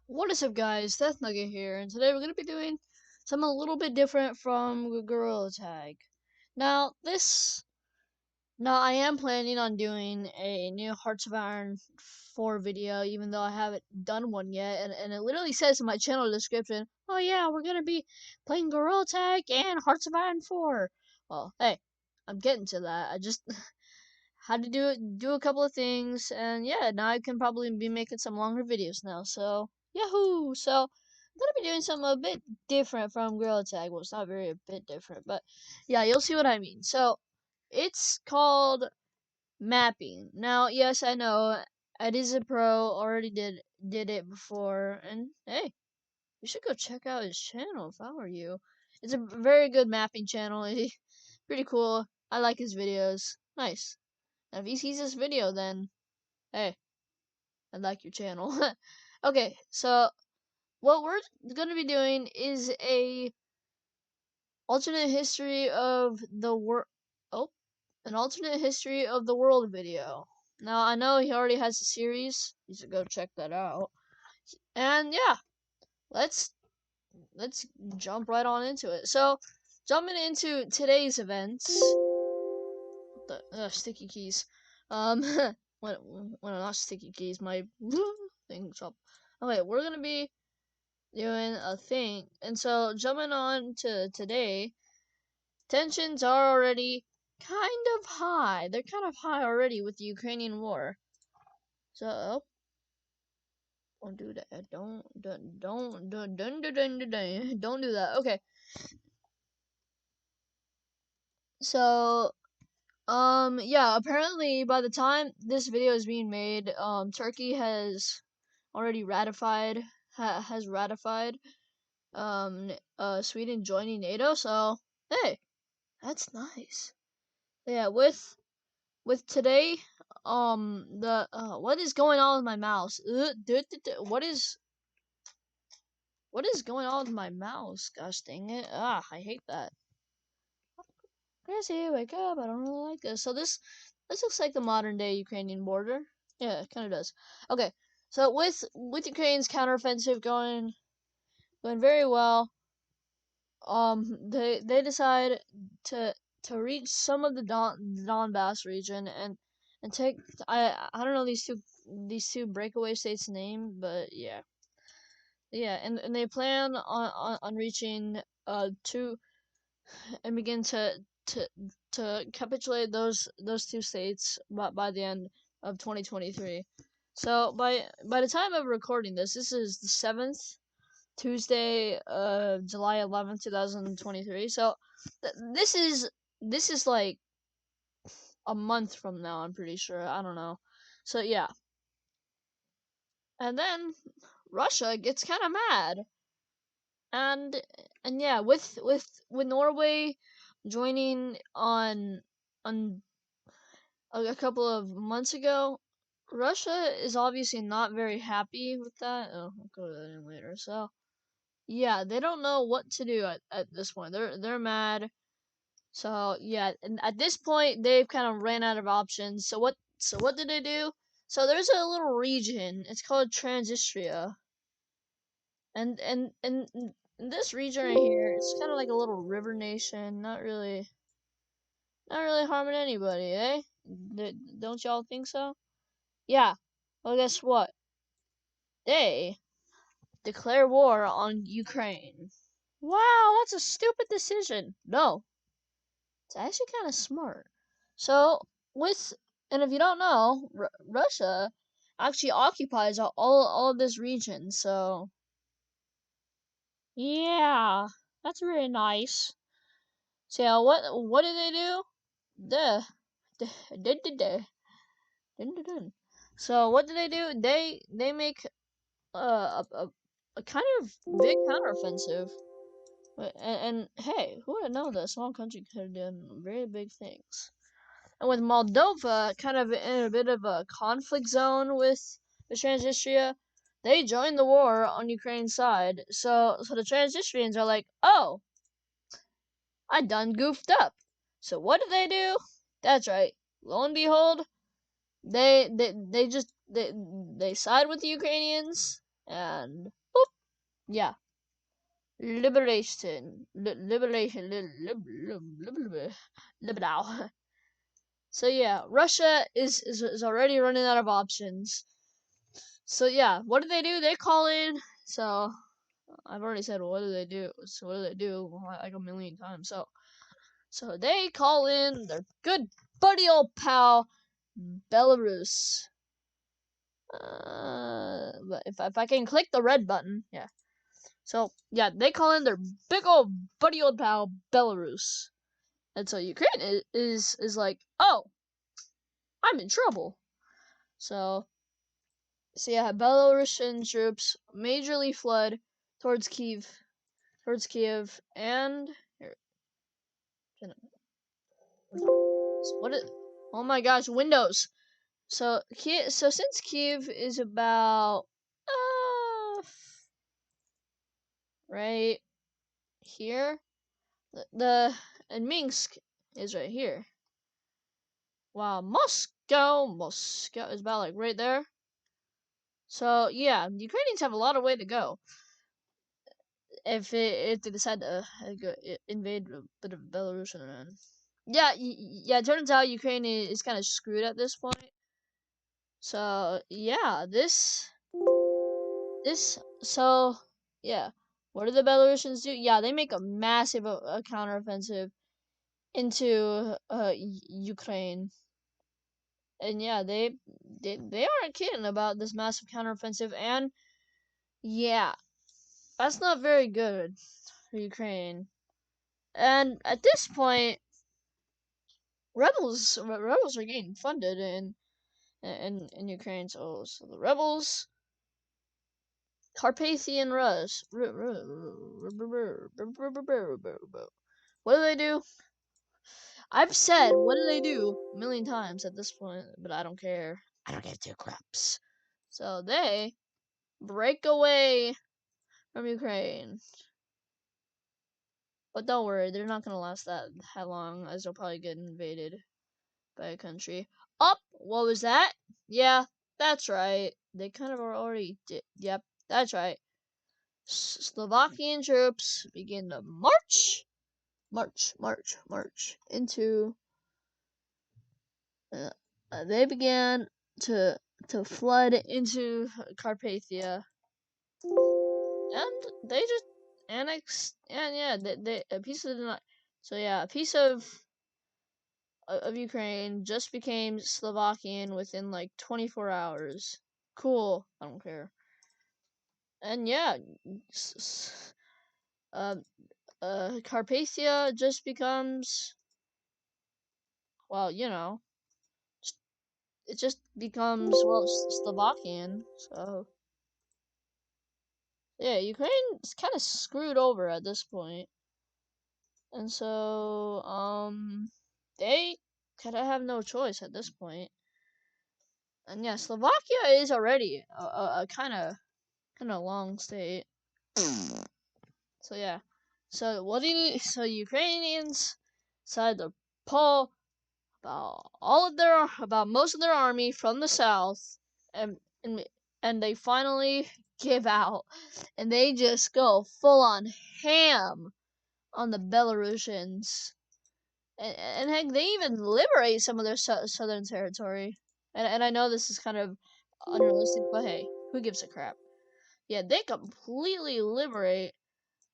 What is up, guys? Death Nugget here, and today we're going to be doing something a little bit different from Gorilla Tag. Now, now I am planning on doing a new Hearts of Iron 4 video, even though I haven't done one yet, and it literally says in my channel description, oh yeah, we're going to be playing Gorilla Tag and Hearts of Iron 4. Well, hey, I'm getting to that. I just had to do a couple of things, and yeah, now I can probably be making some longer videos now. So yahoo! So I'm gonna be doing something a bit different from Gorilla Tag. Well, it's not very a bit different, but yeah, you'll see what I mean. So it's called mapping. Now, yes, I know Eddie's a pro, already did it before, and hey, you should go check out his channel if I were you. It's a very good mapping channel. Pretty cool. I like his videos. Nice. And if he sees this video, then hey, I like your channel. Okay, so what we're gonna be doing is a alternate history of the world. Oh, an alternate history of the world video. Now I know he already has a series. You should go check that out. And yeah, let's let's jump right on into it. So jumping into today's events. What the sticky keys. When not sticky keys, my thing's up. Okay, we're gonna be doing a thing, and so jumping on to today, tensions are already kind of high. They're kind of high already with the Ukrainian war. So don't do that. Don't do that. Okay. So yeah, apparently by the time this video is being made, Turkey has already has ratified Sweden joining NATO. So hey, that's nice. Yeah, with today, the what is going on with my mouse? What is going on with my mouse? Gosh dang it! I hate that. Gracie, wake up! I don't really like this. So this looks like the modern day Ukrainian border. Yeah, it kind of does. Okay, so with Ukraine's counteroffensive going very well, they decide to reach some of the Donbass region and take I don't know these two breakaway states' name, but yeah, and they plan on reaching two and begin to capitulate those two states by the end of 2023. So by the time of recording this is the 7th, Tuesday, July 11th, 2023. So this is like a month from now, I'm pretty sure. I don't know. So yeah. And then Russia gets kind of mad. And yeah, with Norway joining on a couple of months ago, Russia is obviously not very happy with that. Oh, I'll go to that in later. So yeah, they don't know what to do at this point. They're mad. So yeah, and at this point they've kind of ran out of options. So what did they do? So there's a little region. It's called Transnistria. And in this region right here, it's kind of like a little river nation, not really harming anybody, eh? Don't y'all think so? Yeah. Well, guess what? They declare war on Ukraine. Wow, that's a stupid decision. No, it's actually kind of smart. So, with, and if you don't know, Russia actually occupies all of this region. So, yeah, that's very nice. So, yeah, what do they do? Duh. Duh. So, what do? They make a kind of big counteroffensive. And hey, who would have known that a small country could have done very big things? And with Moldova kind of in a bit of a conflict zone with Transnistria, they joined the war on Ukraine's side. So the Transnistrians are like, oh, I done goofed up. So what do? That's right. Lo and behold, they side with the Ukrainians, and boop, yeah, liberation, liberation, liberal. So yeah, Russia is already running out of options. So yeah, what do? They call in. So I've already said what do they do? So what do they do? Like a million times. So they call in their good buddy old pal Belarus. But if I can click the red button, yeah. So yeah, they call in their big old buddy old pal Belarus, and so Ukraine is like, oh, I'm in trouble. So yeah, Belarusian troops majorly fled towards Kiev, and here, what is? Oh my gosh, Windows. So since Kiev is about right here, the and Minsk is right here. Wow, Moscow is about like right there. So yeah, the Ukrainians have a lot of way to go if they decide to invade a bit of Belarus and yeah. It turns out Ukraine is kind of screwed at this point. So yeah, this so yeah. What do the Belarusians do? Yeah, they make a massive counteroffensive into Ukraine, and yeah, they aren't kidding about this massive counteroffensive, and yeah, that's not very good for Ukraine. And at this point, rebels are getting funded in Ukraine. So the rebels, Carpathian Rus. What do they do? I've said what do they do a million times at this point, but I don't care. I don't give two craps. So they break away from Ukraine. But don't worry, they're not gonna last that long, as they'll probably get invaded by a country. Up! What was that? Yeah, that's right. They kind of already did. Yep, that's right. Slovakian troops begin to march into. They began to flood into Carpathia, and they just annexed. And yeah, they a piece of the. So yeah, a piece of Ukraine just became Slovakian within like 24 hours. Cool. I don't care. And yeah, uh, Carpathia just becomes, well, it just becomes, well, Slovakian. So yeah, Ukraine's kind of screwed over at this point, and so they kind of have no choice at this point. And yeah, Slovakia is already a kind of long state. So yeah, so Ukrainians decided to pull about most of their army from the south, and and and they finally give out, and they just go full on ham on the Belarusians, and heck, they even liberate some of their southern territory. And I know this is kind of unrealistic, but hey, who gives a crap? Yeah, they completely liberate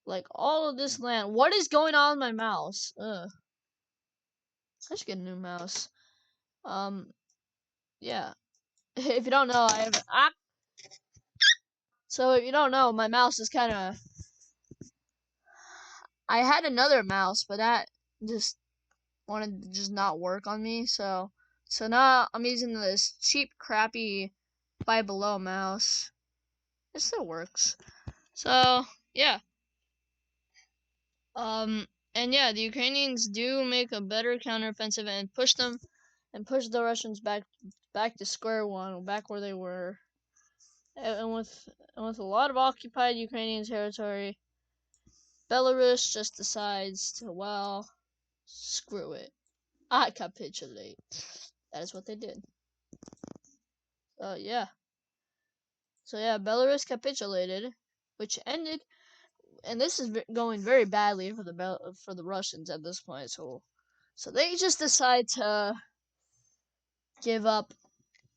like all of this land. What is going on with my mouse? Ugh. I should get a new mouse. Yeah. If you don't know, I have so if you don't know, my mouse is kind of. I had another mouse, but that just wanted to just not work on me. So now I'm using this cheap, crappy Five Below mouse. It still works. So yeah. And yeah, the Ukrainians do make a better counteroffensive and push the Russians back to square one, back where they were. And with a lot of occupied Ukrainian territory, Belarus just decides to, well, screw it. I capitulate. That is what they did. Yeah. So yeah, Belarus capitulated, which ended, and this is going very badly for the Russians at this point. So they just decide to give up,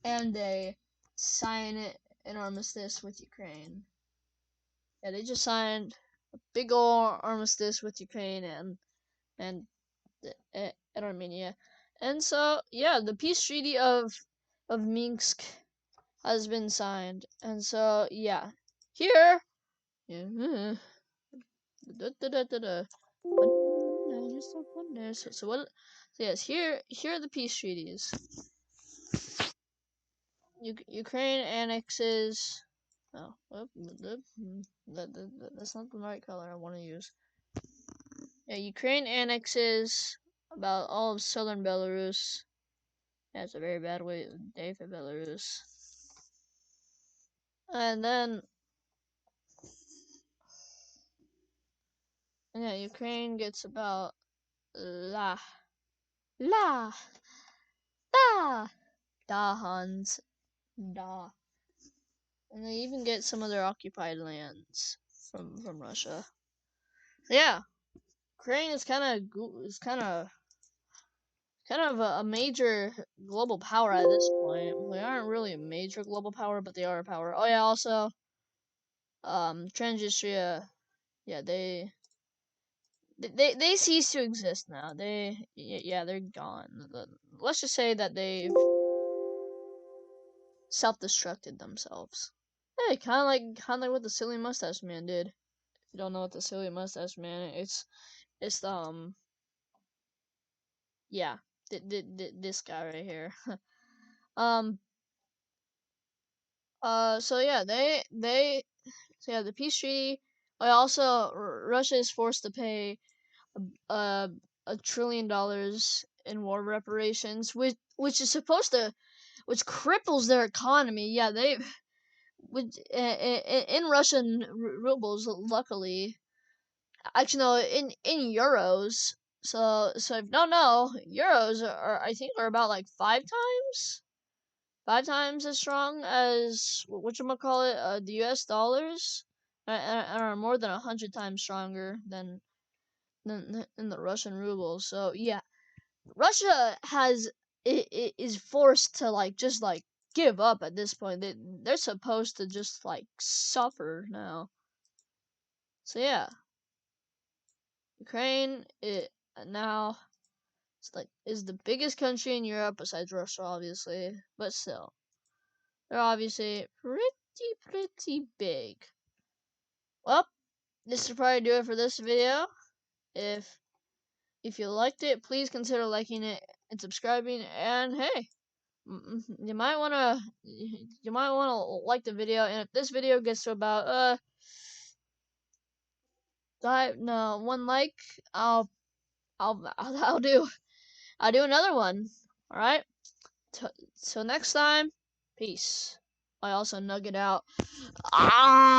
and they sign an armistice with Ukraine. Yeah, they just signed a big ol' armistice with Ukraine and and Armenia. And so yeah, the peace treaty of Minsk has been signed. And so yeah, here yeah, so what? So yes, here are the peace treaties. Ukraine annexes. Oh, that's not the right color I want to use. Yeah, Ukraine annexes about all of southern Belarus. That's a very bad day for Belarus. And then, yeah, Ukraine gets about la la da Dahans da, and they even get some of their occupied lands from Russia. Yeah, Ukraine is kind of a major global power at this point. They aren't really a major global power, but they are a power. Oh yeah, also Transnistria, yeah, they cease to exist now. They're gone. Let's just say that they've self-destructed themselves. Hey, kind of like what the silly mustache man did. If you don't know what the silly mustache man, it's yeah, this guy right here. um so yeah, so yeah, the peace treaty. Also, Russia is forced to pay uh $1 trillion in war reparations, which is supposed to, which cripples their economy. Yeah, they, which in Russian rubles, luckily, actually no, in euros. So if you don't know, euros are I think are about like five times as strong as whatchamacallit, the US dollars, and are more than 100 times stronger than the Russian ruble. So yeah, Russia is forced to just give up at this point. They're supposed to just suffer now. So yeah, Ukraine now is the biggest country in Europe besides Russia, obviously, but still, they're obviously pretty big. Well, this will probably do it for this video. If you liked it, please consider liking it and subscribing. And hey, you might wanna like the video. And if this video gets to about one like, I'll do another one. All right. So next time, peace. I also nugget out. Ah.